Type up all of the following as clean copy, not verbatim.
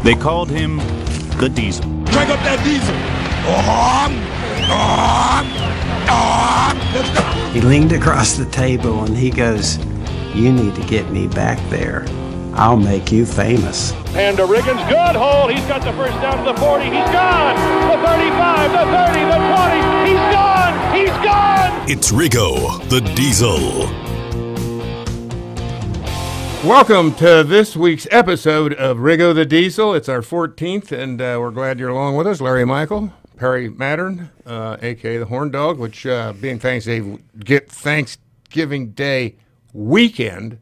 They called him the Diesel. Crank up that diesel. Let's go. He leaned across the table and he goes, "You need to get me back there. I'll make you famous." And to Riggins, good hold. He's got the first down to the 40. He's gone. The 35, the 30, the 20. He's gone. He's gone. It's Riggo the Diesel. Welcome to this week's episode of Riggo the Diesel. It's our 14th, and we're glad you're along with us. Larry Michael, Perry Mattern, a.k.a. the Horn Dog, which being Thanksgiving Day weekend,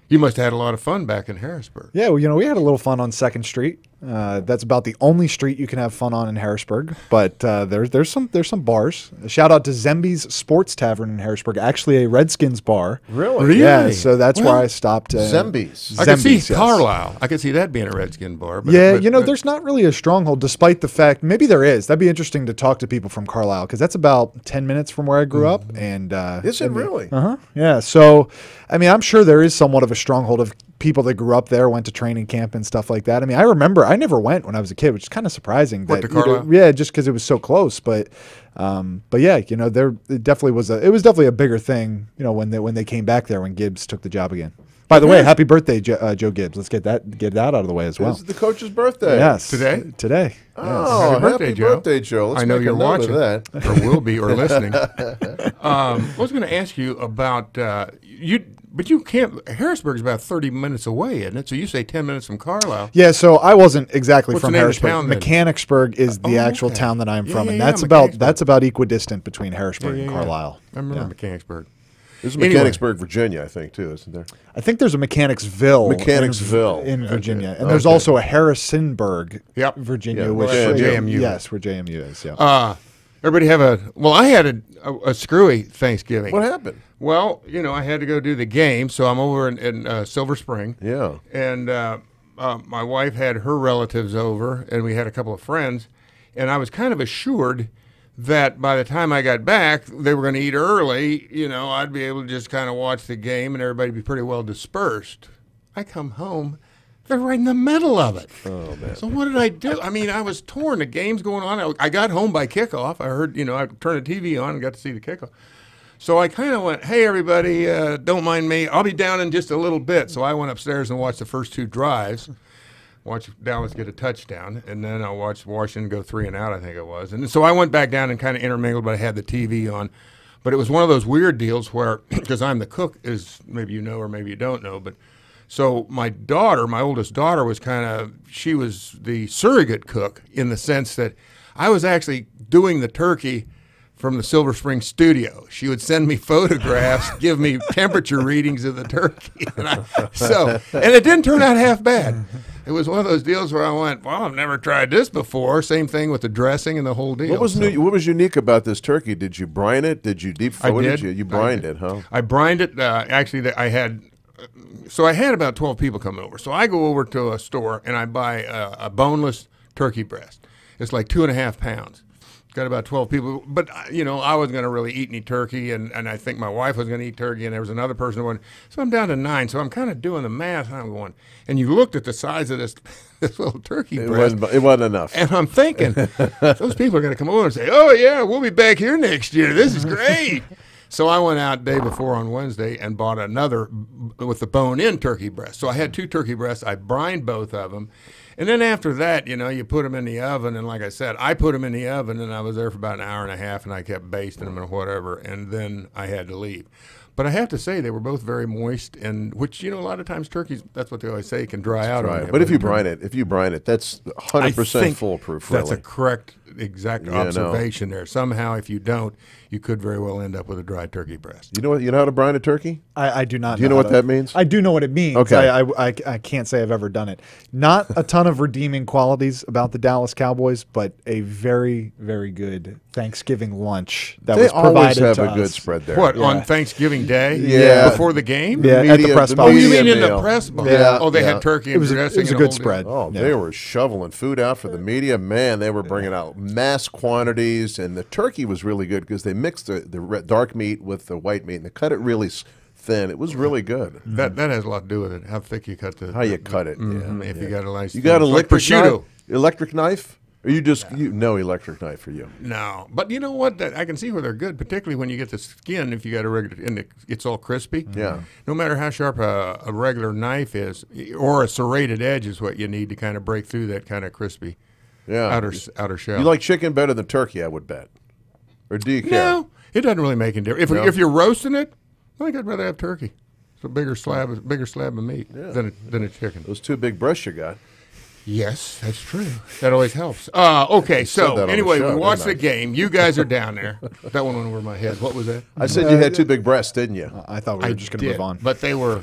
you must have had a lot of fun back in Harrisburg. Yeah, well, we had a little fun on 2nd Street. That's about the only street you can have fun on in Harrisburg. But there's some bars. A shout out to Zemby's Sports Tavern in Harrisburg, actually a Redskins bar. Really? Yeah, so that's where I stopped. Zemby's. I could see yes. Carlisle. I could see that being a Redskin bar. But, Yeah, there's not really a stronghold, despite the fact, maybe there is. That'd be interesting to talk to people from Carlisle, because that's about 10 minutes from where I grew up. And Is it really? Uh-huh. Yeah, so, I mean, I'm sure there is somewhat of a stronghold of people that grew up there, went to training camp and stuff like that. I mean, I remember I never went when I was a kid, which is kind of surprising. What, to Carlisle? Yeah, just because it was so close. But yeah, it definitely was a bigger thing, when they came back there when Gibbs took the job again. By the way, happy birthday, Joe Gibbs. Let's get that out of the way as well. This is the coach's birthday. Yes, Today? Today. Oh, Happy birthday, Joe. Let's I know make you're a note of watching, that. or will be, or listening. I was going to ask you about but you can't. Harrisburg's about 30 minutes away, isn't it? So you say 10 minutes from Carlisle. Yeah, so I wasn't exactly What's from the name of Harrisburg. town then? Mechanicsburg is the actual okay. town that I'm from, and yeah, that's Mechanicsburg. about equidistant between Harrisburg and Yeah. Carlisle. I remember Yeah. Mechanicsburg. This is Mechanicsburg, Virginia, I think, too, isn't there? I think there's a Mechanicsville. Mechanicsville. in Virginia, Okay. and there's also a Harrisonburg, Yep. Virginia, Yeah, which where JMU Yes, where JMU is. Yeah. Everybody have I had a screwy Thanksgiving. What happened? Well, I had to go do the game, so I'm over in Silver Spring. Yeah. And my wife had her relatives over, and we had a couple of friends, and I was kind of assured that by the time I got back, they were going to eat early. I'd be able to just kind of watch the game, and everybody be pretty well dispersed. I come home. They're right in the middle of it. Oh, man. So what did I do? I mean, I was torn. The game's going on. I got home by kickoff. I heard, I turned the TV on and got to see the kickoff. So I kind of went, hey, everybody, don't mind me. I'll be down in just a little bit. So I went upstairs and watched the first 2 drives, watched Dallas get a touchdown, and then I watched Washington go 3 and out, I think it was. And so I went back down and kind of intermingled, but I had the TV on. But it was one of those weird deals where, because I'm the cook, as maybe you know or maybe you don't know, but so my oldest daughter, she was the surrogate cook in the sense that I was actually doing the turkey from the Silver Spring studio. She would send me photographs, give me temperature readings of the turkey. And it didn't turn out half bad. It was one of those deals where I went, well, I've never tried this before. Same thing with the dressing and the whole deal. What was unique about this turkey? Did you brine it? Did you deep fry it? You brined it, huh? I brined it. Actually, I had about 12 people coming over. So I go over to a store and I buy a boneless turkey breast. It's like 2.5 pounds. Got about 12 people. But, I wasn't going to really eat any turkey, and I think my wife was going to eat turkey, and there was another person who wasn't. So I'm down to 9. So I'm kind of doing the math, and I'm going, and you looked at the size of this little turkey breast. It wasn't enough. And I'm thinking, those people are going to come over and say, oh, yeah, we'll be back here next year. This is great. So I went out day before on Wednesday and bought another with the bone-in turkey breast. So I had 2 turkey breasts. I brined both of them. And then after that, you put them in the oven. And like I said, I put them in the oven, and I was there for about an hour and a half, and I kept basting them and whatever. And then I had to leave. But I have to say they were both very moist, and which, a lot of times turkeys, that's what they always say, can dry out on you. But if you brine it, that's 100% foolproof. That's really. a correct, exact observation there. Somehow, if you don't, you could very well end up with a dry turkey breast. You know how to brine a turkey? I do not. Do you know what that means? I do know what it means. Okay. I can't say I've ever done it. Not a ton of redeeming qualities about the Dallas Cowboys, but a very, very good Thanksgiving lunch that was provided to us. They always have a good spread there. What, on Thanksgiving Day? Yeah. Before the game? Yeah, at the press box. Oh, you mean in the press box? Yeah. Oh, they had turkey and dressing. It was a good spread. Oh, they were shoveling food out for the media. Man, they were bringing out mass quantities, and the turkey was really good because they mixed the dark meat with the white meat, and they cut it really thin. It was really good. That has a lot to do with it. How thick you cut the. How you cut it. If you got a nice. You got an like electric prosciutto. knife? Electric knife? Or you just no electric knife for you? No, but you know what? I can see where they're good, particularly when you get the skin. If you got a regular, and it's all crispy. Yeah. No matter how sharp a regular knife is, or a serrated edge is what you need to kind of break through that kind of crispy outer shell. You like chicken better than turkey, I would bet. Or do you care? No, it doesn't really make any difference. If you're roasting it, I think I'd rather have turkey. It's a bigger slab of meat than a chicken. Those two big breasts you got. Yes, that's true. That always helps. Okay, so anyway, we watched the game. You guys are down there. That one went over my head. What was that? I said you had two big breasts, didn't you? I thought we were just going to move on. But they were,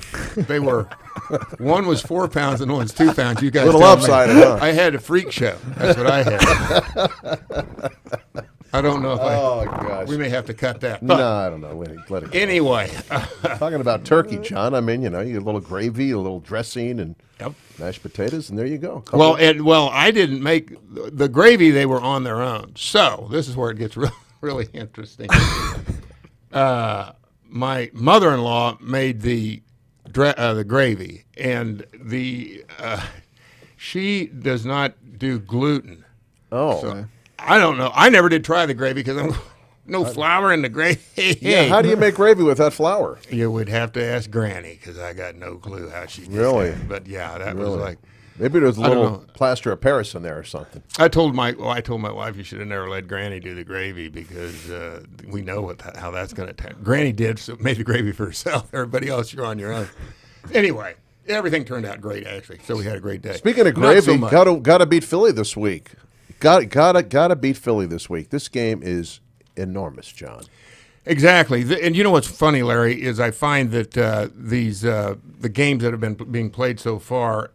one was 4 pounds and one's 2 pounds. You guys, little upside, huh? I had a freak show. That's what I had. I don't know if we may have to cut that. No, I don't know. Let it go. Anyway. Talking about turkey, John, I mean, you get a little gravy, a little dressing, and mashed potatoes, and there you go. I didn't make the gravy. They were on their own. So this is where it gets really interesting. My mother-in-law made the gravy, and she does not do gluten. Oh. So, I don't know. I never did try the gravy because I'm no flour in the gravy. Yeah, how do you make gravy without flour? You would have to ask Granny because I got no clue how she did that. But yeah, that was like maybe there's a little plaster of Paris in there or something. I told my wife you should have never let Granny do the gravy because we know how that's going to. Granny made the gravy for herself. Everybody else, you're on your own. Anyway, everything turned out great actually. So we had a great day. Speaking of gravy, gotta beat Philly this week. Gotta beat Philly this week. This game is enormous, John. Exactly, and you know what's funny, Larry, is I find that the games that have been being played so far,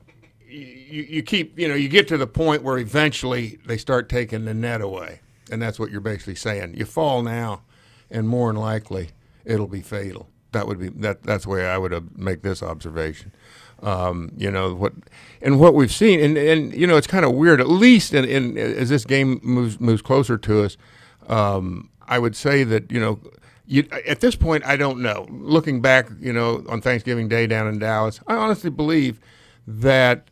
you get to the point where eventually they start taking the net away, and that's what you're basically saying. You fall now, and more than likely it'll be fatal. That's the way I would make this observation. What we've seen, and it's kind of weird. At least as this game moves closer to us, I would say that at this point I don't know. Looking back, on Thanksgiving Day down in Dallas, I honestly believe that,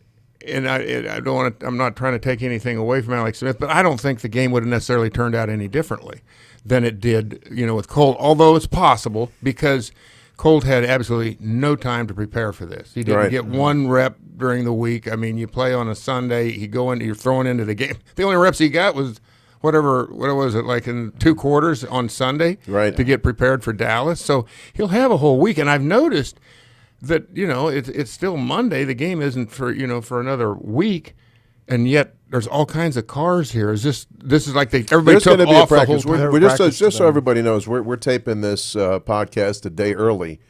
and I don't want to. I'm not trying to take anything away from Alex Smith, but I don't think the game would have necessarily turned out any differently than it did, with Colt. Although it's possible because Colt had absolutely no time to prepare for this. He didn't get one rep during the week. I mean, you play on a Sunday, you're thrown into the game. The only reps he got was what was it, like in 2 quarters on Sunday to get prepared for Dallas. So he'll have a whole week. And I've noticed that, it's still Monday. The game isn't for another week. And yet there's all kinds of cars here. This is like everybody took off the whole time. We're just so everybody knows, we're taping this podcast a day early.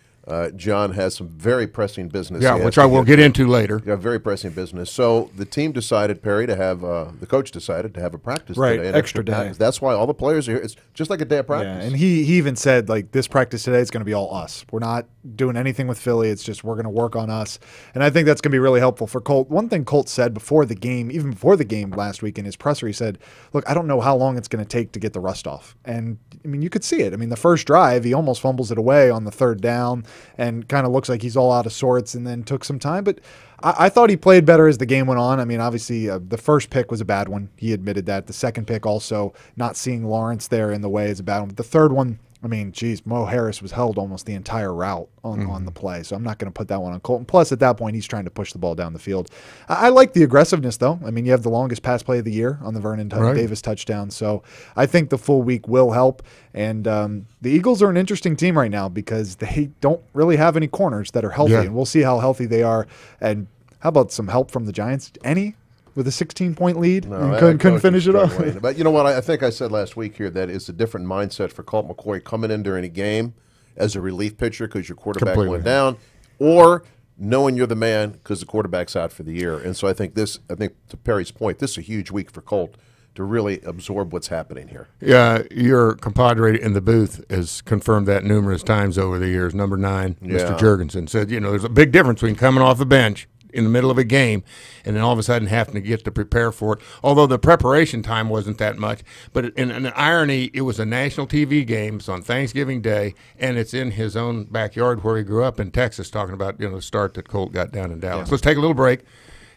John has some very pressing business. Yeah, which I will get into later. Yeah, very pressing business. So the team decided, Perry, to have the coach decided to have a practice today, an extra day. Practice. That's why all the players are here. It's just like a day of practice. Yeah, and he even said, like, this practice today is going to be all us. We're not doing anything with Philly. It's just we're going to work on us. And I think that's going to be really helpful for Colt. One thing Colt said before the game, even before the game last week in his presser, he said, look, I don't know how long it's going to take to get the rust off. And, I mean, you could see it. I mean, the first drive, he almost fumbles it away on the 3rd down and kind of looks like he's all out of sorts and then took some time. But I thought he played better as the game went on. I mean, obviously, the first pick was a bad one. He admitted that. The second pick also, not seeing Lawrence there in the way, is a bad one. But the third one, I mean, geez, Mo Harris was held almost the entire route on the play. So I'm not going to put that one on Colton. Plus, at that point, he's trying to push the ball down the field. I like the aggressiveness, though. I mean, you have the longest pass play of the year on the Vernon Davis touchdown. So I think the full week will help. And the Eagles are an interesting team right now because they don't really have any corners that are healthy. Yeah. And we'll see how healthy they are. And how about some help from the Giants? Any? With a 16-point lead and couldn't finish it off. But you know what? I think I said last week here that it's a different mindset for Colt McCoy coming in during a game as a relief pitcher because your quarterback went down, or knowing you're the man because the quarterback's out for the year. And so I think to Perry's point, this is a huge week for Colt to really absorb what's happening here. Yeah, your compadre in the booth has confirmed that numerous times over the years. Number 9, Mr. Jurgensen, said, there's a big difference between coming off the bench in the middle of a game, and then all of a sudden having to get to prepare for it. Although the preparation time wasn't that much, but in an irony, it was a national TV game. It's on Thanksgiving Day, and it's in his own backyard where he grew up in Texas. Talking about the start that Colt got down in Dallas. Let's take a little break,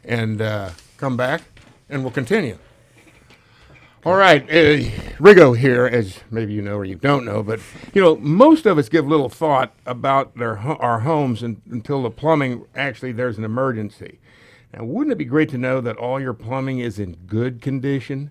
and come back, and we'll continue. All right, Riggo here, as maybe you know or you don't know, but most of us give little thought about our homes until the plumbing actually there's an emergency. Now, wouldn't it be great to know that all your plumbing is in good condition,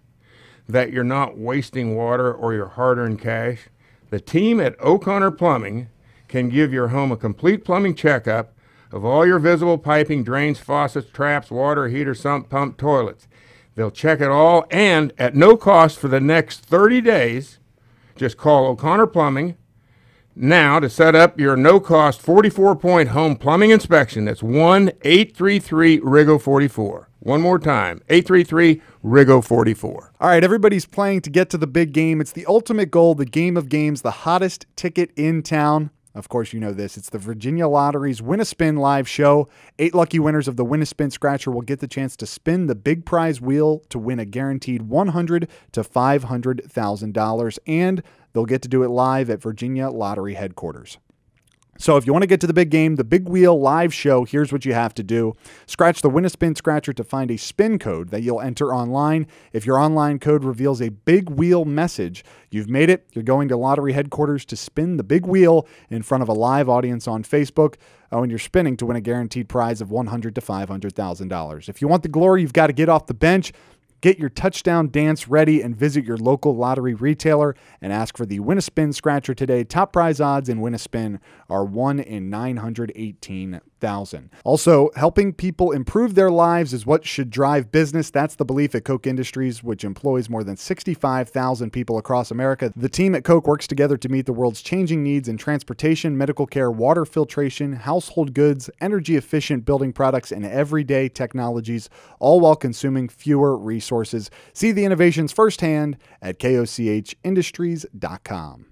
that you're not wasting water or your hard-earned cash? The team at O'Connor Plumbing can give your home a complete plumbing checkup of all your visible piping, drains, faucets, traps, water heater, sump, pump, toilets. They'll check it all, and at no cost for the next 30 days, just call O'Connor Plumbing now to set up your no-cost 44-point home plumbing inspection. That's 1-833-RIGGO-44. One more time, 833-RIGGO-44. All right, everybody's playing to get to the big game. It's the ultimate goal, the game of games, the hottest ticket in town. Of course, you know this. It's the Virginia Lottery's Win-A-Spin live show. 8 lucky winners of the Win-A-Spin Scratcher will get the chance to spin the big prize wheel to win a guaranteed $100,000 to $500,000, and they'll get to do it live at Virginia Lottery headquarters. So if you want to get to the big game, the Big Wheel live show, here's what you have to do. Scratch the Win-A-Spin Scratcher to find a spin code that you'll enter online. If your online code reveals a Big Wheel message, you've made it. You're going to lottery headquarters to spin the big wheel in front of a live audience on Facebook. Oh, and you're spinning to win a guaranteed prize of $100,000 to $500,000. If you want the glory, you've got to get off the bench. Get your touchdown dance ready and visit your local lottery retailer and ask for the Win-A-Spin Scratcher today. Top prize odds in Win-A-Spin are 1 in 918,000. Also, helping people improve their lives is what should drive business. That's the belief at Koch Industries, which employs more than 65,000 people across America. The team at Koch works together to meet the world's changing needs in transportation, medical care, water filtration, household goods, energy-efficient building products, and everyday technologies, all while consuming fewer resources. See the innovations firsthand at kochindustries.com.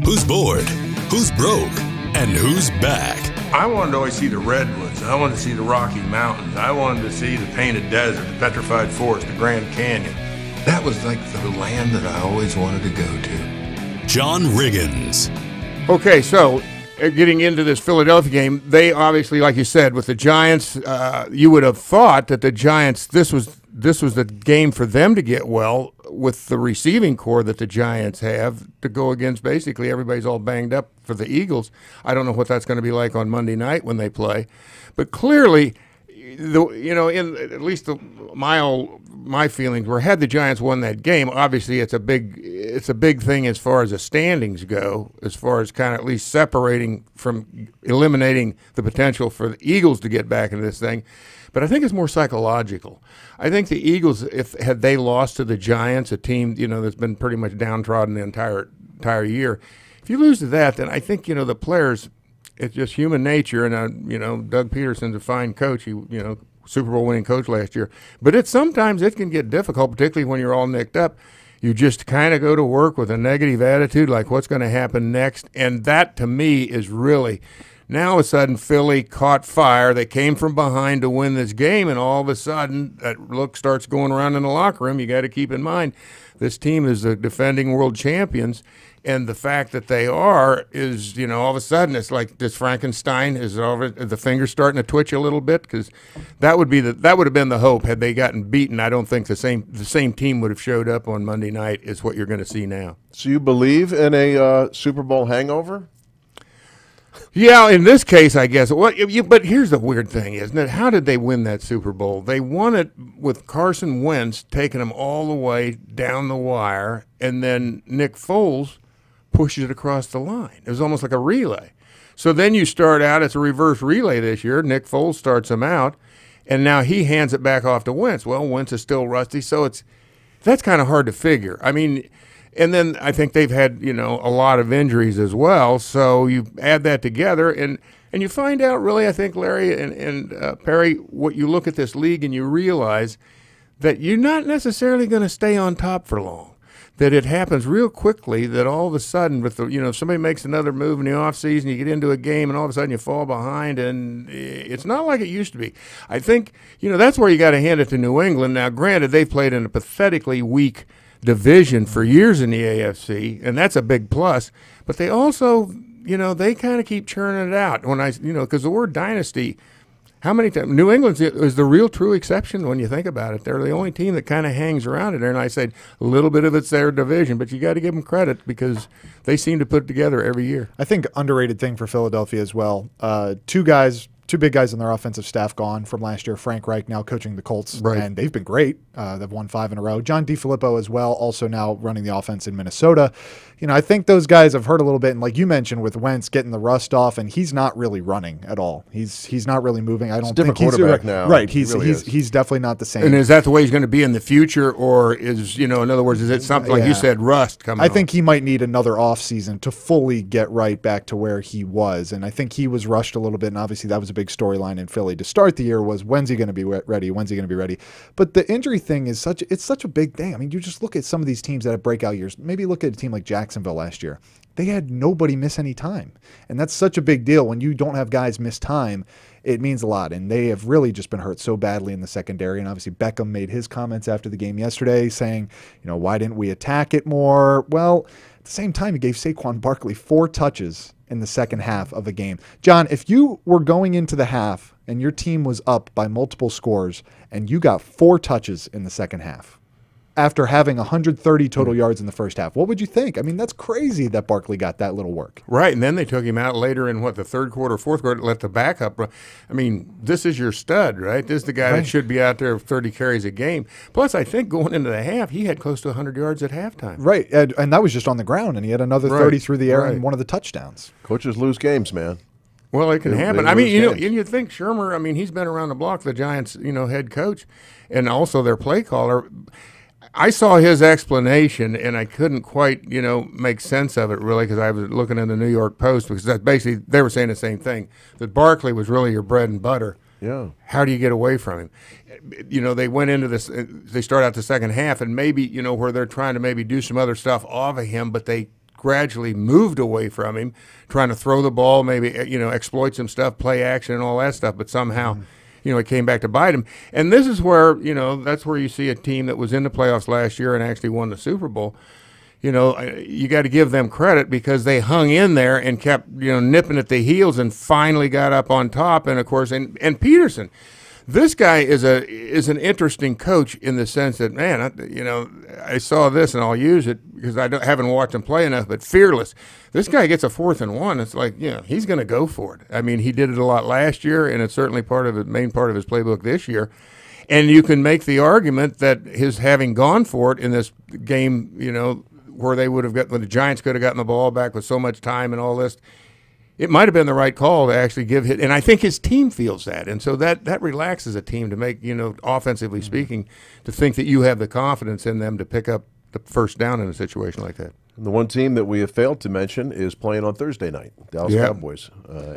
Who's bored? Who's broke? And who's back? I wanted to always see the redwoods. I wanted to see the Rocky Mountains. I wanted to see the Painted Desert, the Petrified Forest, the Grand Canyon. That was like the land that I always wanted to go to. John Riggins. Okay, so getting into this Philadelphia game, they obviously, like you said, with the Giants, you would have thought that the Giants, this was the game for them to get well with the receiving core that the Giants have to go against. Basically, everybody's all banged up for the Eagles. I don't know what that's going to be like on Monday night when they play, but clearly, at least my feelings were, had the Giants won that game, obviously it's a big thing as far as the standings go, as far as kind of at least eliminating the potential for the Eagles to get back into this thing. But I think it's more psychological. I think the Eagles, had they lost to the Giants, a team that's been pretty much downtrodden the entire year, if you lose to that, then I think the players, it's just human nature. And Doug Peterson's a fine coach. He Super Bowl winning coach last year. But sometimes it can get difficult, particularly when you're all nicked up. You just kind of go to work with a negative attitude, like what's going to happen next. And that, to me, is really, now all of a sudden Philly caught fire. They came from behind to win this game, and all of a sudden that look starts going around in the locker room. You got to keep in mind this team is the defending world champions. And the fact that they are is, all of a sudden it's like this Frankenstein is over. The fingers starting to twitch a little bit, because that would have been the hope. Had they gotten beaten, I don't think the same team would have showed up on Monday night is what you're going to see now. So you believe in a Super Bowl hangover? Yeah, in this case, I guess. But here's the weird thing, isn't it? How did they win that Super Bowl? They won it with Carson Wentz taking them all the way down the wire, and then Nick Foles pushes it across the line. It was almost like a relay. So then you start out, it's a reverse relay this year. Nick Foles starts him out, and now he hands it back off to Wentz. Well, Wentz is still rusty, so that's kind of hard to figure. I mean, and then I think they've had, a lot of injuries as well. So you add that together, and you find out really, I think, Larry and Perry, what you look at this league and you realize that you're not necessarily going to stay on top for long. that it happens real quickly, that all of a sudden with the, if somebody makes another move in the offseason, you get into a game and all of a sudden you fall behind, and it's not like it used to be. I think, that's where you got to hand it to New England. Now, granted, they've played in a pathetically weak division for years in the AFC, and that's a big plus, but they also, they kind of keep churning it out. When because the word dynasty, how many times? New England is the real true exception when you think about it. They're the only team that kind of hangs around it there. And I said a little bit of it's their division, but you got to give them credit because they seem to put it together every year. I think underrated thing for Philadelphia as well. Two big guys on their offensive staff gone from last year. Frank Reich now coaching the Colts, and they've been great. They've won 5 in a row. John DeFilippo as well, also now running the offense in Minnesota. I think those guys have hurt a little bit, and like you mentioned with Wentz getting the rust off, and he's not really running at all. He's not really moving. I don't think he's quarterback now. Right, he's definitely not the same. And is that the way he's going to be in the future, or is in other words, is it something like you said, rust coming? I think he might need another off season to fully get right back to where he was, and I think he was rushed a little bit, and obviously that was a big storyline in Philly to start the year was when's he going to be ready? When's he going to be ready? But the injury thing is such a big thing. I mean, you just look at some of these teams that have breakout years. Maybe look at a team like Jacksonville last year. They had nobody miss any time, and that's such a big deal. When you don't have guys miss time, it means a lot, and they have really just been hurt so badly in the secondary. And obviously Beckham made his comments after the game yesterday saying, why didn't we attack it more? Well, at the same time, he gave Saquon Barkley 4 touches in the second half of a game. John, if you were going into the half and your team was up by multiple scores and you got 4 touches in the second half after having 130 total yards in the first half, what would you think? I mean, that's crazy that Barkley got that little work. Right, and then they took him out later in the third quarter, fourth quarter, let the backup run. I mean, this is your stud, right? This is the guy that should be out there 30 carries a game. Plus, I think going into the half, he had close to 100 yards at halftime. Right, and that was just on the ground, and he had another 30 through the air and one of the touchdowns. Coaches lose games, man. Well, it can happen. I mean, and you think Shermer, I mean, he's been around the block, the Giants, head coach, and also their play caller. I saw his explanation, and I couldn't quite, make sense of it really, because I was looking in the New York Post, because that's basically they were saying the same thing, that Barkley was really your bread and butter. Yeah. How do you get away from him? They went into this. They start out the second half, and maybe where they're trying to maybe do some other stuff off of him, but they gradually moved away from him, trying to throw the ball, maybe exploit some stuff, play action, and all that stuff, but somehow. It came back to bite him. And this is where, that's where you see a team that was in the playoffs last year and actually won the Super Bowl. You got to give them credit because they hung in there and kept, nipping at the heels and finally got up on top. And, of course, and Peterson, this guy is an interesting coach in the sense that, man, I saw this and I'll use it because I haven't watched him play enough, but fearless. This guy gets a 4th and 1. It's like, he's going to go for it. I mean, he did it a lot last year, and it's certainly main part of his playbook this year. And you can make the argument that his having gone for it in this game, where they would have when the Giants could have gotten the ball back with so much time and all this, it might have been the right call to actually give hit. And I think his team feels that. And so that relaxes a team to make, offensively speaking, to think that you have the confidence in them to pick up the first down in a situation like that. And the one team that we have failed to mention is playing on Thursday night, Dallas Cowboys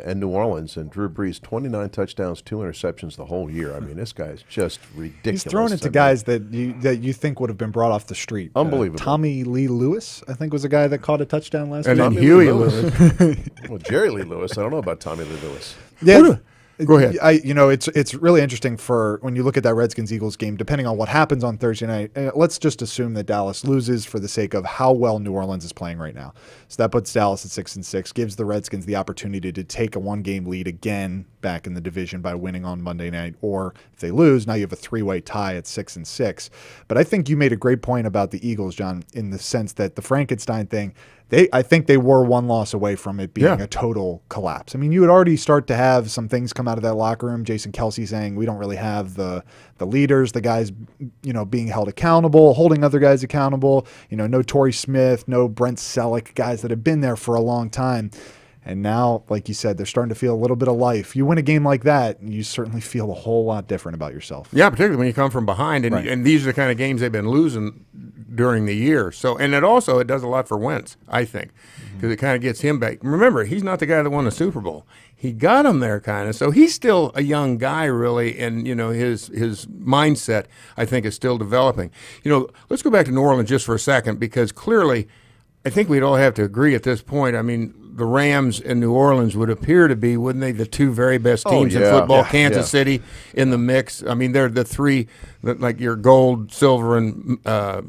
and New Orleans. And Drew Brees, 29 touchdowns, 2 interceptions the whole year. I mean, this guy is just ridiculous. He's throwing it to guys that you think would have been brought off the street. Unbelievable. Tommy Lee Lewis, I think, was a guy that caught a touchdown last week. And then Huey Lewis. Well, Jerry Lee Lewis. I don't know about Tommy Lee Lewis. Yeah. Go ahead. It's really interesting for when you look at that Redskins-Eagles game, depending on what happens on Thursday night. Let's just assume that Dallas loses for the sake of how well New Orleans is playing right now. So that puts Dallas at 6-6, gives the Redskins the opportunity to take a 1-game lead again back in the division by winning on Monday night. Or if they lose, now you have a 3-way tie at 6-6. But I think you made a great point about the Eagles, John, in the sense that the Frankenstein thing, I think they were 1 loss away from it being a total collapse. I mean, you would already start to have some things come out of that locker room. Jason Kelsey saying we don't really have the leaders, the guys, being held accountable, holding other guys accountable. No Torrey Smith, no Brent Selleck, guys that have been there for a long time. And now, like you said, they're starting to feel a little bit of life. You win a game like that, and you certainly feel a whole lot different about yourself. Yeah, particularly when you come from behind. And these are the kind of games they've been losing during the year. So, and it does a lot for Wentz, I think, because it kind of gets him back. Remember, he's not the guy that won the Super Bowl. He got him there kind of. So he's still a young guy, really, and, his mindset, I think, is still developing. Let's go back to New Orleans just for a second, because clearly I think we'd all have to agree at this point. I mean, the Rams and New Orleans would appear to be, wouldn't they, the two very best teams in football? Kansas City in the mix. I mean, they're the three, like your gold, silver, and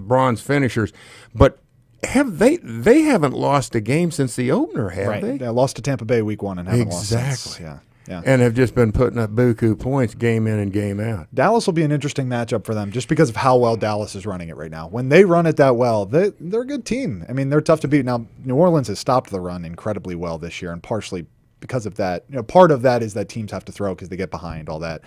bronze finishers. But they haven't lost a game since the opener, have they? They lost to Tampa Bay week 1 and haven't lost since. Yeah. And have just been putting up buku points game in and game out. Dallas will be an interesting matchup for them just because of how well Dallas is running it right now. When they run it that well, they're a good team. I mean, they're tough to beat. Now, New Orleans has stopped the run incredibly well this year, and partially because of that. Part of that is that teams have to throw because they get behind, all that.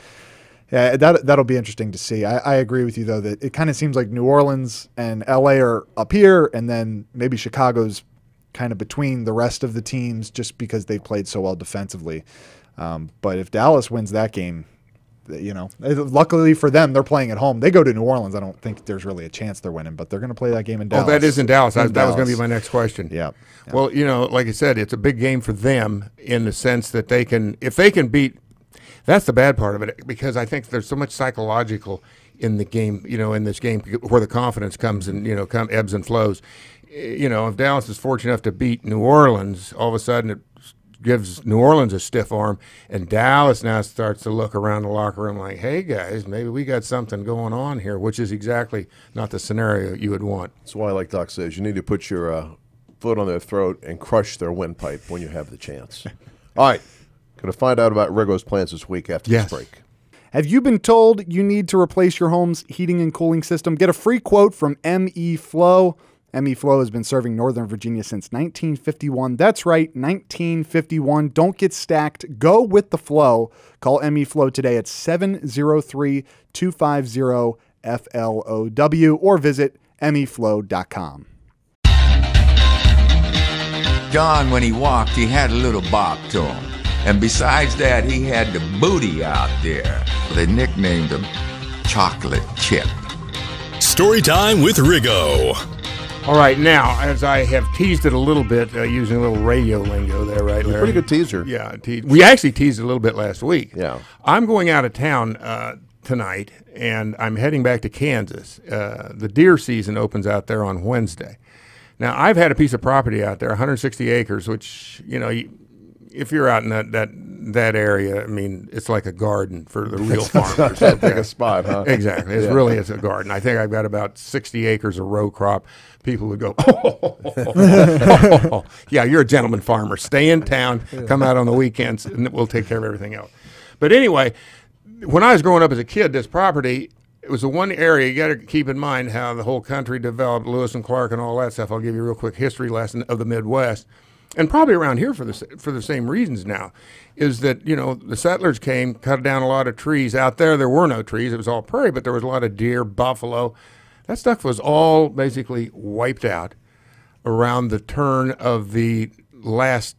Yeah, that'll be interesting to see. I agree with you, though, that it kind of seems like New Orleans and L.A. are up here, and then maybe Chicago's kind of between the rest of the teams just because they've played so well defensively. But if Dallas wins that game, luckily for them, they're playing at home. They go to New Orleans. I don't think there's really a chance they're winning, but they're going to play that game in Dallas. Oh, that is in Dallas. That was going to be my next question. Yeah. Well, like I said, it's a big game for them in the sense that if they can beat, that's the bad part of it, because I think there's so much psychological in the game, in this game where the confidence comes and, ebbs and flows. If Dallas is fortunate enough to beat New Orleans, all of a sudden it gives New Orleans a stiff arm, and Dallas now starts to look around the locker room like, hey, guys, maybe we got something going on here, which is exactly not the scenario you would want. That's why, like Doc says, you need to put your foot on their throat and crush their windpipe when you have the chance. All right. Going to find out about Riggo's plans this week after this break. Have you been told you need to replace your home's heating and cooling system? Get a free quote from ME Flow. ME Flow has been serving Northern Virginia since 1951. That's right, 1951. Don't get stacked. Go with the flow. Call ME Flow today at 703-250-FLOW or visit meflow.com. John, when he walked, he had a little bop to him. And besides that, he had the booty out there. They nicknamed him Chocolate Chip. Story time with Riggo. All right, now, as I have teased it a little bit, using a little radio lingo there, right, Larry? Pretty good teaser. Yeah, we actually teased it a little bit last week. Yeah. I'm going out of town tonight, and I'm heading back to Kansas. The deer season opens out there on Wednesday. Now, I've had a piece of property out there, 160 acres, which, if you're out in that area, I mean, it's like a garden for the real farmers. That big a spot, huh? Exactly. It's a garden. I think I've got about 60 acres of row crop. People would go, oh, yeah, you're a gentleman farmer. Stay in town, come out on the weekends, and we'll take care of everything else. But anyway, when I was growing up as a kid, this property, it was the one area, you got to keep in mind how the whole country developed, Lewis and Clark and all that stuff. I'll give you a real quick history lesson of the Midwest. And probably around here for the same reasons now, is that, the settlers came, cut down a lot of trees. Out there were no trees. It was all prairie, but there was a lot of deer, buffalo. That stuff was all basically wiped out around the turn of the last,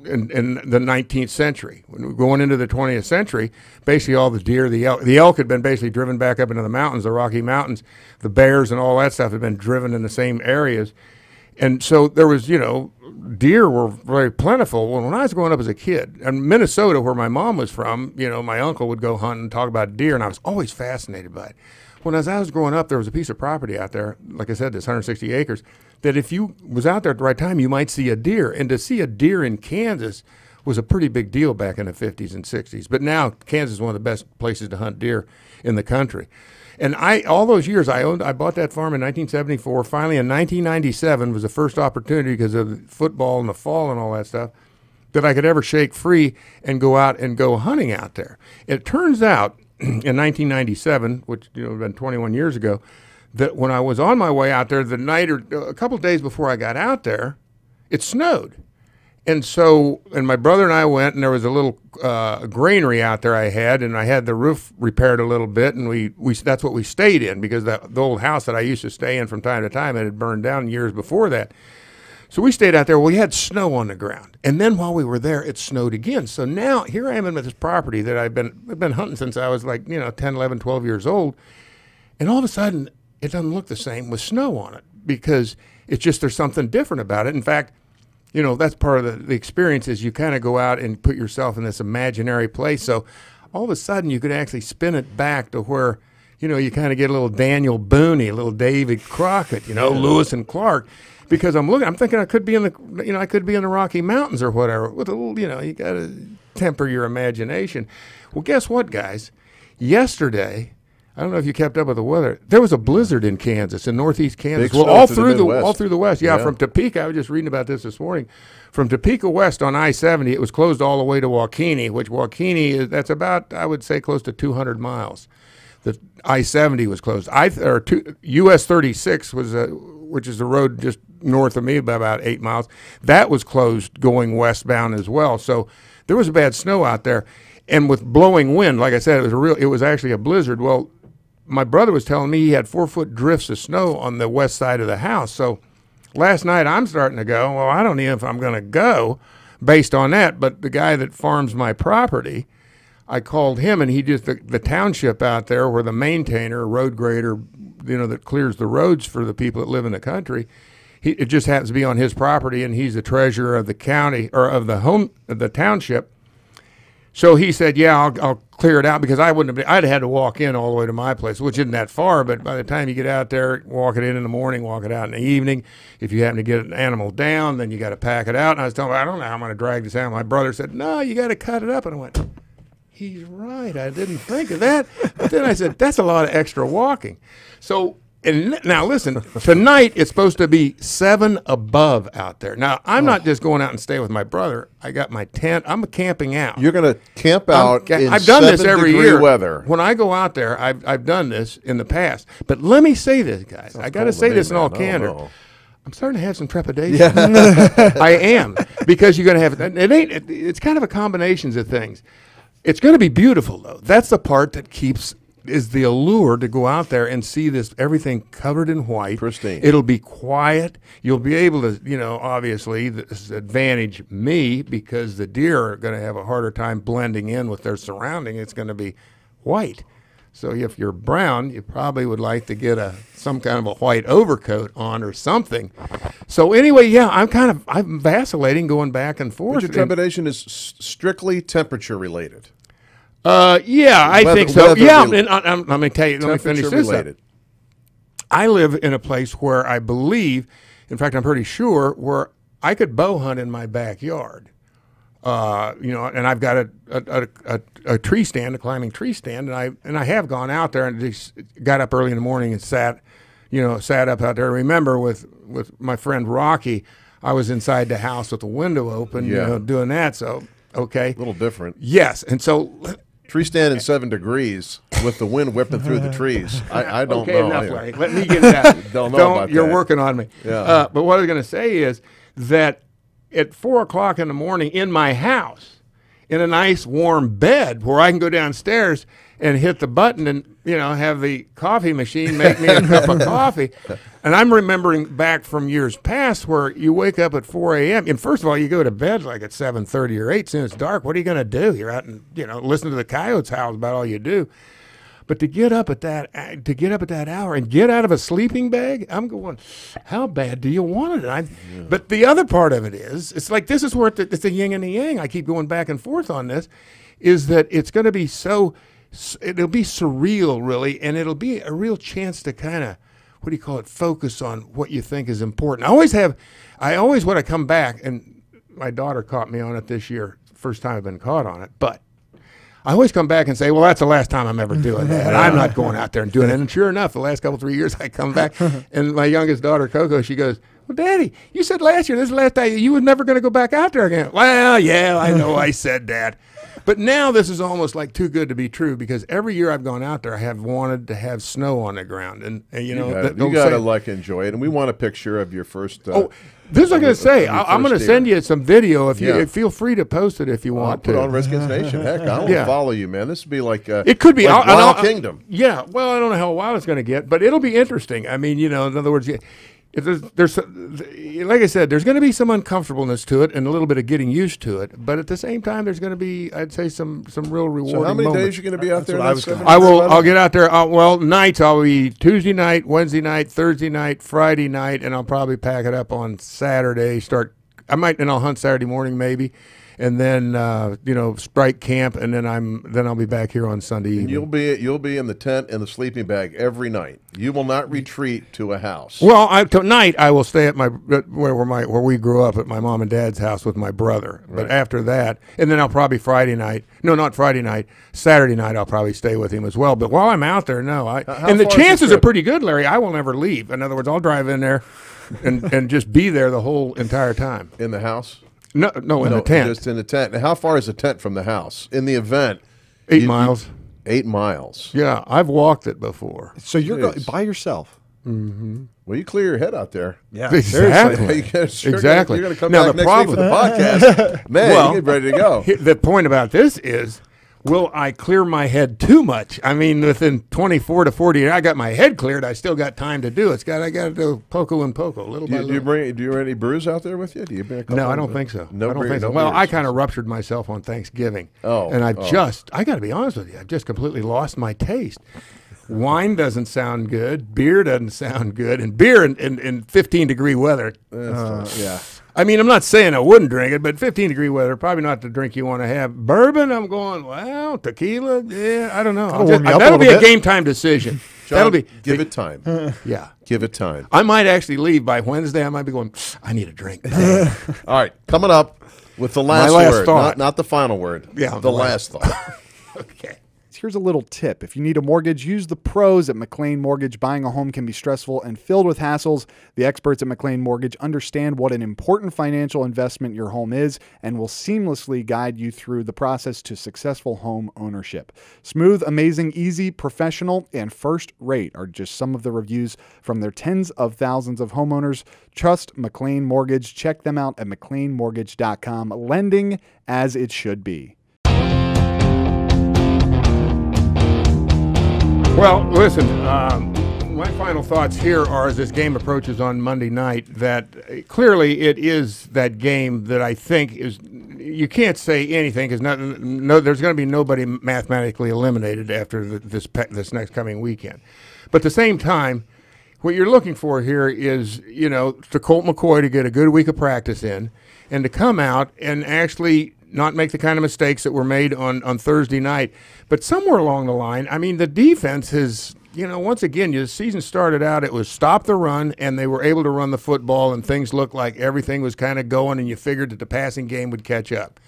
in the 19th century. When we're going into the 20th century, basically all the deer, the elk had been basically driven back up into the mountains, the Rocky Mountains. The bears and all that stuff had been driven in the same areas. And so there was, deer were very plentiful. Well, when I was growing up as a kid, in Minnesota, where my mom was from, my uncle would go hunt and talk about deer, and I was always fascinated by it. When as I was growing up, there was a piece of property out there, like I said, this 160 acres, that if you was out there at the right time, you might see a deer. And to see a deer in Kansas was a pretty big deal back in the 50s and 60s. But now Kansas is one of the best places to hunt deer in the country. And all those years I bought that farm in 1974. Finally, in 1997 was the first opportunity, because of football in the fall and all that stuff, that I could ever shake free and go out and go hunting out there. It turns out in 1997, which had been 21 years ago, that when I was on my way out there, the night or a couple of days before I got out there, it snowed. And so, my brother and I went, and there was a little granary out there I had, and I had the roof repaired a little bit, and we that's what we stayed in, because the old house that I used to stay in from time to time, it had burned down years before that. So we stayed out there. Well, we had snow on the ground, and then while we were there, it snowed again. So now here I am in this property that I've been hunting since I was like 10, 11, 12 years old, and all of a sudden it doesn't look the same with snow on it. because it's just there's something different about it. In fact, you know, that's part of the experience is you kind of go out and put yourself in this imaginary place. So all of a sudden you could actually spin it back to where, you know, you kind of get a little Daniel Boone, a little David Crockett, you know, Lewis and Clark, because I'm thinking I could be in the Rocky Mountains or whatever. With a little, you know, you got to temper your imagination. Well, guess what, guys? Yesterday, I don't know if you kept up with the weather. There was a blizzard in Kansas, in northeast Kansas. Big Well, snow all through the West. Yeah, from Topeka. I was just reading about this morning. From Topeka West on I-70, it was closed all the way to Waukene, which Waukene that's about, I would say, close to 200 miles. The I-70 was closed. US 36 was which is the road just north of me by about 8 miles. That was closed going westbound as well. So there was a bad snow out there, and with blowing wind, like I said, it was actually a blizzard. Well, my brother was telling me he had 4-foot drifts of snow on the west side of the house. So last night I'm starting to go, well, I don't know if I'm going to go based on that. But the guy that farms my property, I called him, and he just, the township out there where the maintainer, road grader, you know, that clears the roads for the people that live in the country, it just happens to be on his property, and he's the treasurer of the county or of the township. So he said, yeah, I'll clear it out, because I'd had to walk in all the way to my place, which isn't that far, but by the time you get out there, walk it in the morning, walk it out in the evening. If you happen to get an animal down, then you got to pack it out. And I was telling him, I don't know how I'm going to drag this animal. My brother said, no, you got to cut it up. And I went, he's right. I didn't think of that. But then I said, that's a lot of extra walking. So, and now listen, tonight it's supposed to be 7 above out there. Now, I'm not just going out and staying with my brother. I got my tent. I'm camping out. You're going to camp out in I've done this every year. Weather. When I go out there, I've done this in the past. But let me say this, guys. I got to say this in all candor. I'm starting to have some trepidation. Yeah. I am, because you're going to have it's kind of a combinations of things. It's going to be beautiful, though. That's the part that is the allure to go out there and see this, everything covered in white. Pristine. It'll be quiet. You'll be able to, you know, obviously this advantage me, because the deer are going to have a harder time blending in with their surrounding. It's going to be white. So if you're brown, you probably would like to get some kind of a white overcoat on or something. So anyway, yeah, I'm vacillating, going back and forth. But your trepidation is strictly temperature related. Yeah, I think so. Yeah, and let me tell you. Let me finish this up. I live in a place where I believe, in fact, I'm pretty sure, where I could bow hunt in my backyard. You know, and I've got a tree stand, a climbing tree stand, and I have gone out there and just got up early in the morning and sat up out there. I remember with my friend Rocky, I was inside the house with the window open, you know, doing that. So okay, a little different. Yes, and so tree stand in 7 degrees with the wind whipping through the trees. I don't know. Enough, Larry. Let me get it out. Don't know about you're that. working on me. Yeah. But what I was going to say is that at 4 o'clock in the morning in my house, in a nice warm bed where I can go downstairs and hit the button and, you know, have the coffee machine make me a cup of coffee. And I'm remembering back from years past where you wake up at 4 a.m. And first of all, you go to bed like at 7:30 or 8. Soon it's dark. What are you going to do? You're out and, you know, listen to the coyotes howl, about all you do. But to get up at that hour and get out of a sleeping bag, I'm going, how bad do you want it? But the other part of it is, it's like this is where it's the yin and the yang. I keep going back and forth on this, is that it's going to be it'll be surreal, really, and it'll be a real chance to kind of, focus on what you think is important. I always want to come back, and my daughter caught me on it this year, first time I've been caught on it, but I always come back and say, well, that's the last time I'm ever doing that. I'm not going out there and doing it. And sure enough, the last 3 years, I come back, and my youngest daughter, Coco, she goes, well, Daddy, you said last year, this is the last time, you were never going to go back out there again. Well, yeah, I know I said that. But now this is almost like too good to be true, because every year I've gone out there, I have wanted to have snow on the ground. And you know, you got to enjoy it. And we want a picture of your first. This is what I'm going to say. I'm going to send you some video. If you feel free to post it if you want to. Put on Redskins Nation. Heck, I will follow you, man. This would be like it could be like Wild Kingdom. Yeah. Well, I don't know how wild it's going to get, but it'll be interesting. I mean, you know, in other words, there's like I said, there's going to be some uncomfortableness to it and a little bit of getting used to it. But at the same time, there's going to be, I'd say, some real rewarding. So how many moments. days are you going to be out there? I'll get out there. Well, nights I'll be Tuesday night, Wednesday night, Thursday night, Friday night, and I'll probably pack it up on Saturday. And I'll hunt Saturday morning maybe. And then strike camp, and then I'll be back here on Sunday evening. You'll be in the tent and the sleeping bag every night. You will not retreat to a house. Well, tonight I will stay at where we grew up at my mom and dad's house with my brother. Right. But after that, and then I'll probably Saturday night I'll probably stay with him as well. But while I'm out there, no, and the chances are pretty good, Larry. I will never leave. In other words, I'll drive in there and just be there the whole entire time. In the house. No, in the tent. Just in the tent. And how far is the tent from the house? In the event, 8 miles. 8 miles. Yeah, I've walked it before. So you're going by yourself. Mm-hmm. Well, you clear your head out there. Yeah, exactly. Exactly. You're going to come back next week for the podcast. Man, you get ready to go. The point about this is, will I clear my head too much? I mean, within 24 to 48, I got my head cleared. I still got time to do it. I got to do poco and poco, little by little. Do you bring any brews out there with you? Do you bring a couple? No, I don't think so. No, I don't think so. no Well, beers. I kind of ruptured myself on Thanksgiving. And I got to be honest with you, I've just completely lost my taste. Wine doesn't sound good. Beer doesn't sound good. And beer in 15-degree weather. Yeah. I mean, I'm not saying I wouldn't drink it, but 15-degree weather, probably not the drink you want to have. Bourbon, I'm going, well, tequila, yeah, I don't know. That'll be a game time decision. John, give it time. Yeah. Give it time. I might actually leave by Wednesday. I might be going, I need a drink. All right, coming up with the last word, thought. Not the final word. Yeah, the last thought. Okay. Here's a little tip. If you need a mortgage, use the pros at McLean Mortgage. Buying a home can be stressful and filled with hassles. The experts at McLean Mortgage understand what an important financial investment your home is and will seamlessly guide you through the process to successful home ownership. Smooth, amazing, easy, professional, and first rate are just some of the reviews from their tens of thousands of homeowners. Trust McLean Mortgage. Check them out at McLeanMortgage.com. Lending as it should be. Well, listen, my final thoughts here are as this game approaches on Monday night that clearly it is that game that I think is, you can't say anything because there's going to be nobody mathematically eliminated after this next coming weekend. But at the same time, what you're looking for here is, to Colt McCoy to get a good week of practice in and to come out and actually not make the kind of mistakes that were made on Thursday night. But somewhere along the line, I mean, the defense has, once again, the season started out, it was stop the run, and they were able to run the football, and things looked like everything was kind of going, and you figured that the passing game would catch up.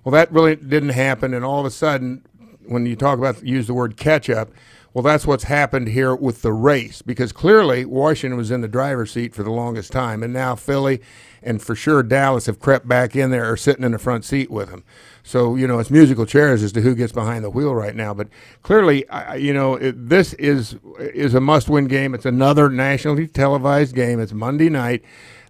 Well, that really didn't happen, and all of a sudden, when you use the word catch up, well, that's what's happened here with the race, because clearly Washington was in the driver's seat for the longest time, and now Philly and for sure Dallas have crept back in there or sitting in the front seat with them. So, it's musical chairs as to who gets behind the wheel right now. But clearly, this is a must-win game. It's another nationally televised game. It's Monday night.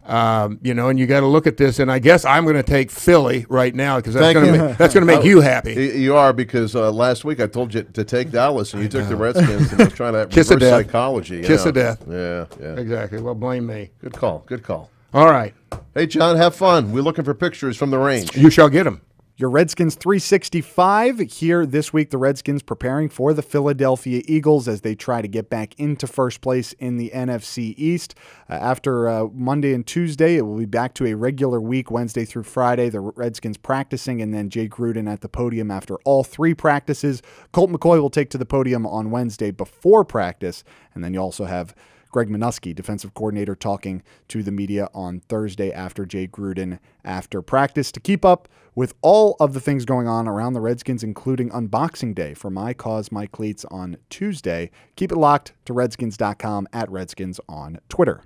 And you got to look at this, and I guess I'm going to take Philly right now because that's going to make you happy. You are, because last week I told you to take Dallas, and you took the Redskins, and was trying to Kiss reverse of death. psychology. Kiss of death. Yeah. Exactly. Well, blame me. Good call. Good call. All right. Hey, John, have fun. We're looking for pictures from the range. You shall get them. Your Redskins 365 here this week. The Redskins preparing for the Philadelphia Eagles as they try to get back into first place in the NFC East. After Monday and Tuesday, it will be back to a regular week, Wednesday through Friday. The Redskins practicing, and then Jay Gruden at the podium after all three practices. Colt McCoy will take to the podium on Wednesday before practice, and then you also have Greg Minuski, defensive coordinator, talking to the media on Thursday after Jay Gruden after practice. To keep up with all of the things going on around the Redskins, including Unboxing Day for My Cause, My Cleats on Tuesday, keep it locked to Redskins.com, at Redskins on Twitter.